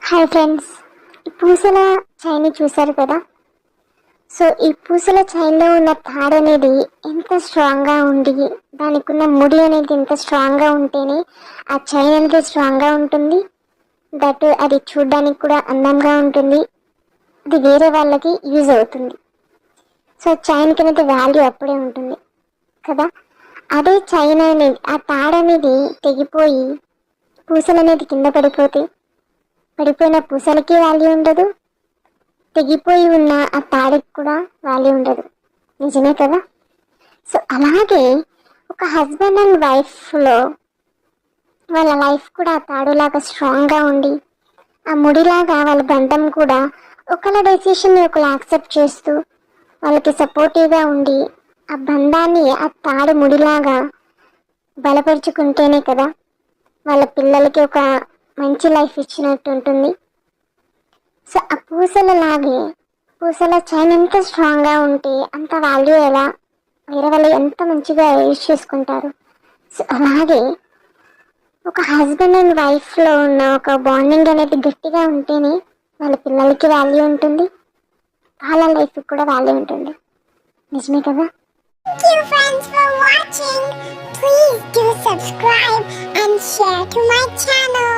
Hi friends, ఈ పూసల chain చూసారు కదా. సో ఈ పూసల చైన్లో ఉన్న తాడు అనేది ఎంత స్ట్రాంగ్గా ఉండి దానికి ఉన్న ముడి అనేది ఎంత స్ట్రాంగ్గా ఉంటేనే ఆ చైన్ అనేది స్ట్రాంగ్గా ఉంటుంది. దట్ అది చూడడానికి కూడా అందంగా ఉంటుంది. అది వేరే వాళ్ళకి యూజ్ అవుతుంది. సో చైన్కి అనేది వాల్యూ అప్పుడే ఉంటుంది కదా. అదే చైన్ అనేది ఆ తాడు అనేది తెగిపోయి పూసలు అనేది కింద పడిపోయిన పూసలకి వాల్యూ ఉండదు, తెగిపోయి ఉన్న ఆ తాడికి కూడా వాల్యూ ఉండదు. నిజమే కదా. సో అలాగే ఒక హస్బెండ్ అండ్ వైఫ్లో వాళ్ళ లైఫ్ కూడా ఆ తాడులాగా స్ట్రాంగ్గా ఉండి ఆ ముడిలాగా వాళ్ళ బంధం కూడా ఒకళ్ళ డెసిషన్ని ఒకళ్ళు యాక్సెప్ట్ చేస్తూ వాళ్ళకి సపోర్టివ్గా ఉండి ఆ బంధాన్ని ఆ తాడు ముడిలాగా బలపరుచుకుంటేనే కదా వాళ్ళ పిల్లలకి ఒక మంచి లైఫ్ ఇచ్చినట్టు ఉంటుంది. సో ఆ పూసల చైన్ ఎంత స్ట్రాంగ్గా ఉంటే అంత వాల్యూ ఎలా వేరే వాళ్ళు ఎంత మంచిగా యూజ్ చేసుకుంటారు. సో అలాగే ఒక హస్బెండ్ అండ్ వైఫ్లో ఉన్న ఒక బాండింగ్ అనేది గట్టిగా ఉంటేనే వాళ్ళ పిల్లలకి వాల్యూ ఉంటుంది, వాళ్ళ లైఫ్కి కూడా వాల్యూ ఉంటుంది. నిజమే కదా. Thank you friends for watching. Please do subscribe and share to my channel.